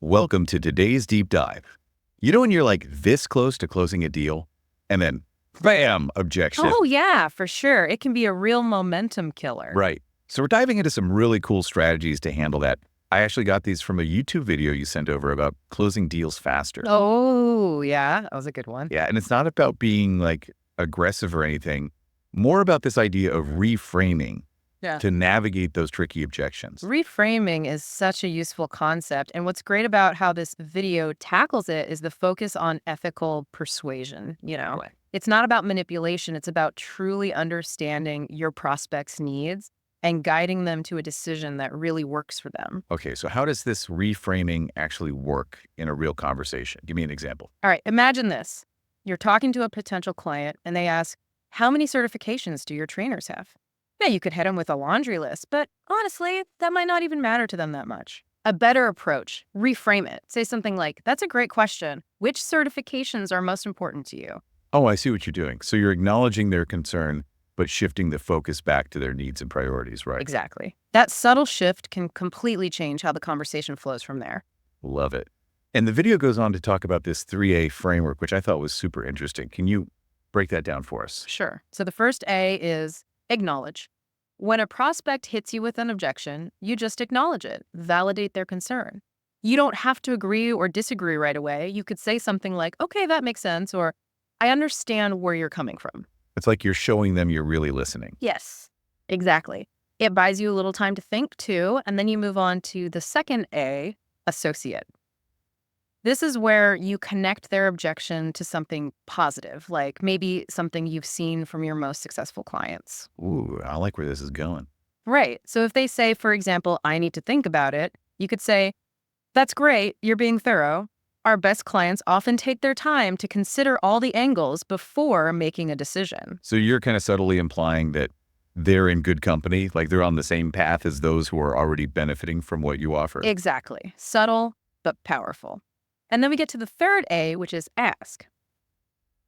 Welcome to today's deep dive. You know when you're like this close to closing a deal and then bam, objection. Oh, yeah, for sure. It can be a real momentum killer. Right. So we're diving into some really cool strategies to handle that. I actually got these from a YouTube video you sent over about closing deals faster. Oh, yeah, that was a good one. Yeah, and it's not about being like aggressive or anything, more about this idea of reframing to navigate those tricky objections. Reframing is such a useful concept. And what's great about how this video tackles it is the focus on ethical persuasion. Right. It's not about manipulation. It's about truly understanding your prospect's needs and guiding them to a decision that really works for them. Okay, so how does this reframing actually work in a real conversation? Give me an example. All right, imagine this. You're talking to a potential client and they ask, how many certifications do your trainers have? Now, you could hit them with a laundry list, but honestly, that might not even matter to them that much. A better approach, reframe it. Say something like, that's a great question. Which certifications are most important to you? Oh, I see what you're doing. So you're acknowledging their concern, but shifting the focus back to their needs and priorities, right? Exactly. That subtle shift can completely change how the conversation flows from there. Love it. And the video goes on to talk about this 3A framework, which I thought was super interesting. Can you break that down for us? Sure. So the first A is acknowledge. When a prospect hits you with an objection, you just acknowledge it, validate their concern. You don't have to agree or disagree right away. You could say something like, okay, that makes sense, or I understand where you're coming from. It's like you're showing them you're really listening. Yes, exactly. It buys you a little time to think too, and then you move on to the second A, associate. This is where you connect their objection to something positive, like maybe something you've seen from your most successful clients. Ooh, I like where this is going. Right. So if they say, for example, I need to think about it, you could say, that's great, you're being thorough. Our best clients often take their time to consider all the angles before making a decision. So you're kind of subtly implying that they're in good company, like they're on the same path as those who are already benefiting from what you offer. Exactly. Subtle, but powerful. And then we get to the third A, which is ask.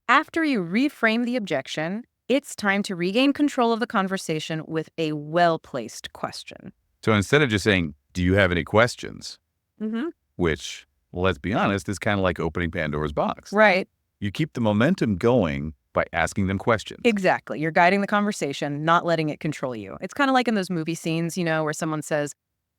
After you reframe the objection, it's time to regain control of the conversation with a well-placed question. So instead of just saying, do you have any questions? Mm-hmm. Which, let's be honest, is kind of like opening Pandora's box. Right. You keep the momentum going by asking them questions. Exactly. You're guiding the conversation, not letting it control you. It's kind of like in those movie scenes, where someone says,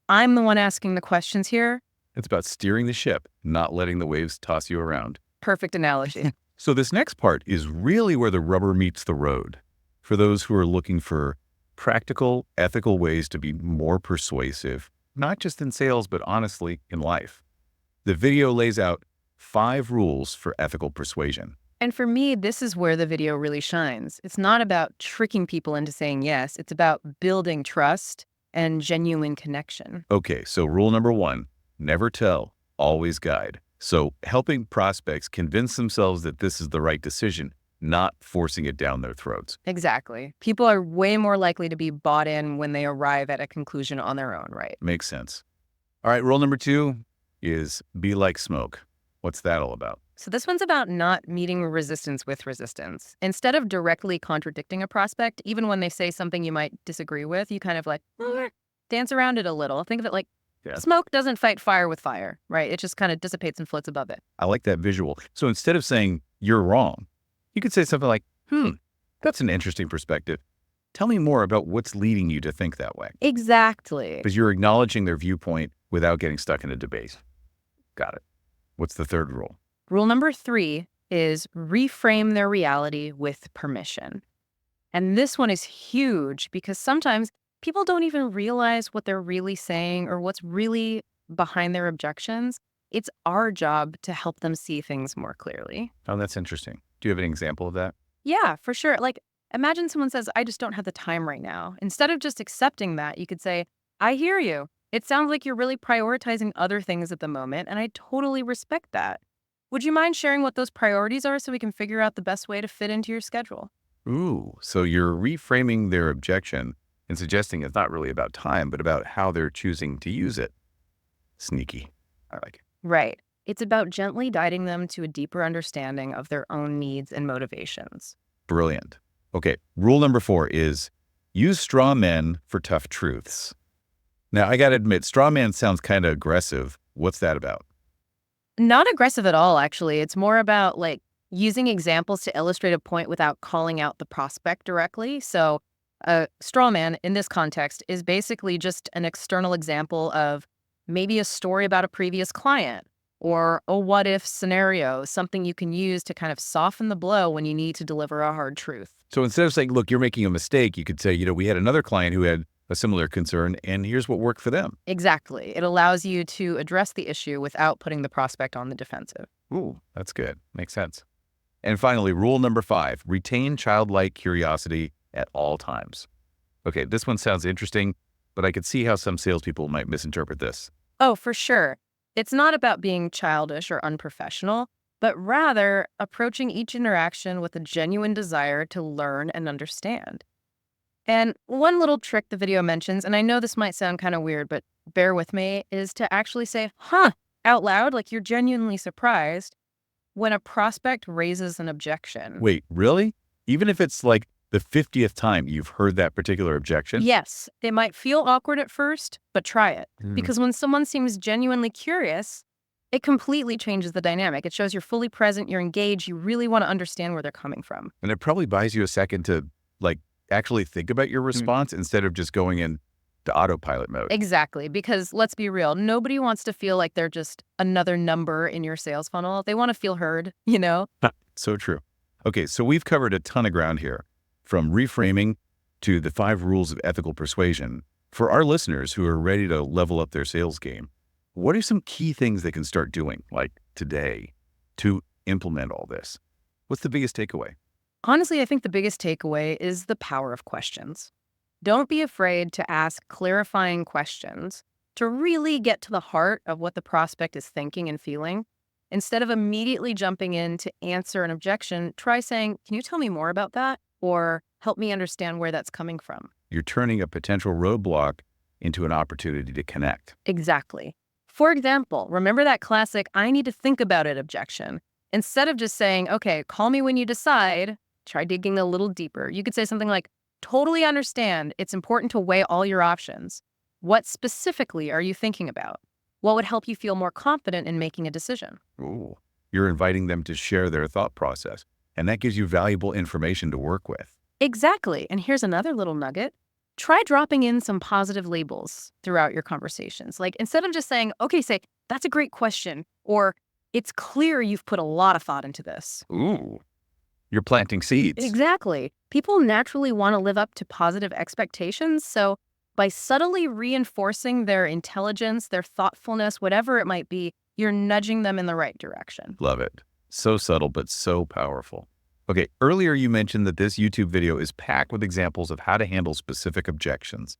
I'm the one asking the questions here. It's about steering the ship, not letting the waves toss you around. Perfect analogy. So this next part is really where the rubber meets the road for those who are looking for practical, ethical ways to be more persuasive, not just in sales, but honestly in life. The video lays out 5 rules for ethical persuasion. And for me, this is where the video really shines. It's not about tricking people into saying yes. It's about building trust and genuine connection. Okay, so rule number 1, never tell, always guide. So helping prospects convince themselves that this is the right decision, not forcing it down their throats. Exactly. People are way more likely to be bought in when they arrive at a conclusion on their own, right? Makes sense. All right, rule number 2 is be like smoke. What's that all about? So this one's about not meeting resistance with resistance. Instead of directly contradicting a prospect, even when they say something you might disagree with, you kind of like dance around it a little. Think of it like smoke doesn't fight fire with fire, right? It just kind of dissipates and floats above it. I like that visual. So instead of saying you're wrong, you could say something like, that's an interesting perspective. Tell me more about what's leading you to think that way. Exactly. Because you're acknowledging their viewpoint without getting stuck in a debate. Got it. What's the third rule? Rule number 3 is reframe their reality with permission. And this one is huge because sometimes people don't even realize what they're really saying or what's really behind their objections. It's our job to help them see things more clearly. Oh, that's interesting. Do you have an example of that? Yeah, for sure. Like, imagine someone says, I just don't have the time right now. Instead of just accepting that, you could say, I hear you. It sounds like you're really prioritizing other things at the moment, and I totally respect that. Would you mind sharing what those priorities are so we can figure out the best way to fit into your schedule? Ooh, so you're reframing their objection and suggesting it's not really about time, but about how they're choosing to use it. Sneaky. I like it. Right. It's about gently guiding them to a deeper understanding of their own needs and motivations. Brilliant. Okay, rule number 4 is use straw men for tough truths. Now, I got to admit, straw man sounds kind of aggressive. What's that about? Not aggressive at all, actually. It's more about like using examples to illustrate a point without calling out the prospect directly. So, a straw man in this context is basically just an external example of maybe a story about a previous client or a what if scenario, something you can use to kind of soften the blow when you need to deliver a hard truth. So instead of saying, look, you're making a mistake, you could say, we had another client who had a similar concern, and here's what worked for them. Exactly. It allows you to address the issue without putting the prospect on the defensive. Ooh, that's good. Makes sense. And finally, rule number 5, retain childlike curiosity at all times. Okay, this one sounds interesting, but I could see how some salespeople might misinterpret this. Oh, for sure. It's not about being childish or unprofessional, but rather approaching each interaction with a genuine desire to learn and understand. And one little trick the video mentions, and I know this might sound kind of weird, but bear with me, is to actually say, huh, out loud, like you're genuinely surprised when a prospect raises an objection. Wait, really? Even if it's like the 50th time you've heard that particular objection? Yes, it might feel awkward at first, but try it. Hmm. Because when someone seems genuinely curious, it completely changes the dynamic. It shows you're fully present, you're engaged, you really want to understand where they're coming from. And it probably buys you a second to actually think about your response instead of just going into autopilot mode. Exactly, because let's be real, nobody wants to feel like they're just another number in your sales funnel. They want to feel heard, you know? So true. Okay, so we've covered a ton of ground here, from reframing to the 5 rules of ethical persuasion. For our listeners who are ready to level up their sales game, what are some key things they can start doing, like today, to implement all this? What's the biggest takeaway? Honestly, I think the biggest takeaway is the power of questions. Don't be afraid to ask clarifying questions to really get to the heart of what the prospect is thinking and feeling. Instead of immediately jumping in to answer an objection, try saying, "Can you tell me more about that?" Or "Help me understand where that's coming from." You're turning a potential roadblock into an opportunity to connect. Exactly. For example, remember that classic "I need to think about it" objection? Instead of just saying, "Okay, call me when you decide," try digging a little deeper. You could say something like, "Totally understand. It's important to weigh all your options. What specifically are you thinking about? What would help you feel more confident in making a decision?" Ooh, you're inviting them to share their thought process, and that gives you valuable information to work with. Exactly. And here's another little nugget. Try dropping in some positive labels throughout your conversations. Like instead of just saying, "Okay, say, that's a great question," or "It's clear you've put a lot of thought into this." Ooh, you're planting seeds. Exactly. People naturally want to live up to positive expectations. So by subtly reinforcing their intelligence, their thoughtfulness, whatever it might be, you're nudging them in the right direction. Love it. So subtle, but so powerful. Okay, earlier you mentioned that this YouTube video is packed with examples of how to handle specific objections.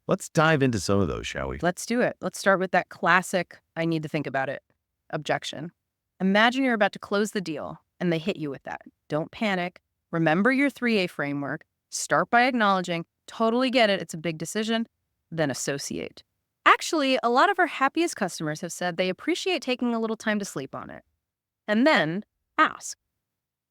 Let's dive into some of those, shall we? Let's do it. Let's start with that classic "I need to think about it" objection. Imagine you're about to close the deal and they hit you with that. Don't panic. Remember your 3A framework. Start by acknowledging, "Totally get it. It's a big decision." Then associate. Actually, a lot of our happiest customers have said they appreciate taking a little time to sleep on it. And then ask,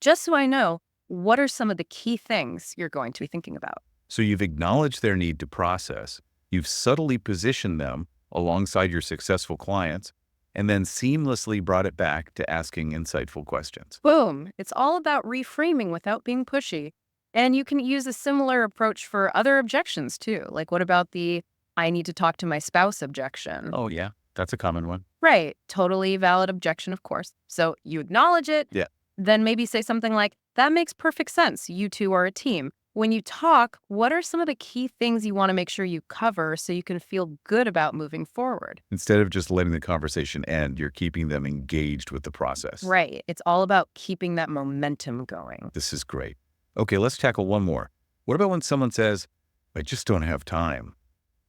"Just so I know, what are some of the key things you're going to be thinking about?" So you've acknowledged their need to process, you've subtly positioned them alongside your successful clients, and then seamlessly brought it back to asking insightful questions. Boom. It's all about reframing without being pushy. And you can use a similar approach for other objections too. Like what about the "I need to talk to my spouse" objection? Oh, yeah, that's a common one. Right. Totally valid objection, of course. So you acknowledge it. Yeah. Then maybe say something like, "That makes perfect sense. You two are a team." When you talk, what are some of the key things you want to make sure you cover so you can feel good about moving forward? Instead of just letting the conversation end, you're keeping them engaged with the process. Right. It's all about keeping that momentum going. This is great. Okay, let's tackle one more. What about when someone says, "I just don't have time"?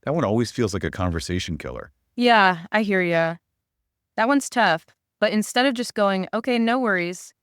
That one always feels like a conversation killer. Yeah, I hear ya. That one's tough. But instead of just going, "Okay, no worries,"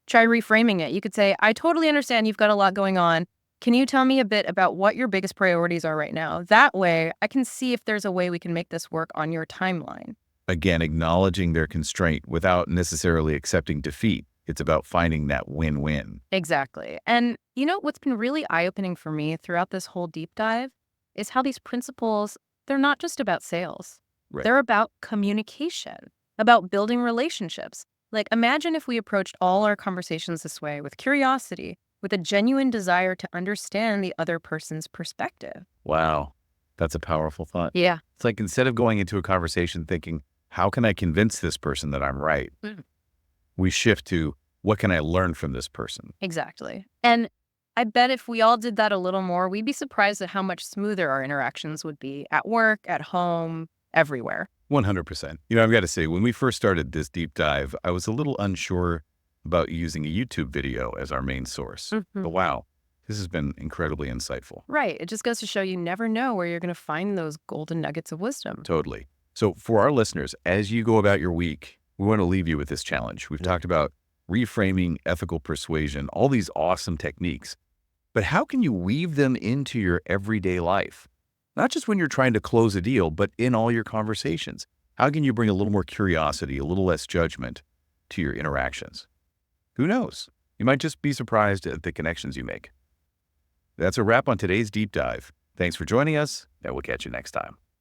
try reframing it. You could say, "I totally understand you've got a lot going on. Can you tell me a bit about what your biggest priorities are right now? That way, I can see if there's a way we can make this work on your timeline." Again, acknowledging their constraint without necessarily accepting defeat. It's about finding that win-win. Exactly. And you know what's been really eye-opening for me throughout this whole deep dive is how these principles, they're not just about sales. Right. They're about communication. about building relationships. Like, imagine if we approached all our conversations this way with curiosity, with a genuine desire to understand the other person's perspective. Wow, that's a powerful thought. Yeah. It's like instead of going into a conversation thinking, how can I convince this person that I'm right? Mm. We shift to, what can I learn from this person? Exactly. And I bet if we all did that a little more, we'd be surprised at how much smoother our interactions would be at work, at home, everywhere. 100%. I've got to say, when we first started this deep dive, I was a little unsure about using a YouTube video as our main source. But wow, this has been incredibly insightful. Right. It just goes to show you never know where you're going to find those golden nuggets of wisdom. Totally. So for our listeners, as you go about your week, we want to leave you with this challenge. We've talked about reframing, ethical persuasion, all these awesome techniques. But how can you weave them into your everyday life? Not just when you're trying to close a deal, but in all your conversations. How can you bring a little more curiosity, a little less judgment to your interactions? Who knows? You might just be surprised at the connections you make. That's a wrap on today's deep dive. Thanks for joining us, and we'll catch you next time.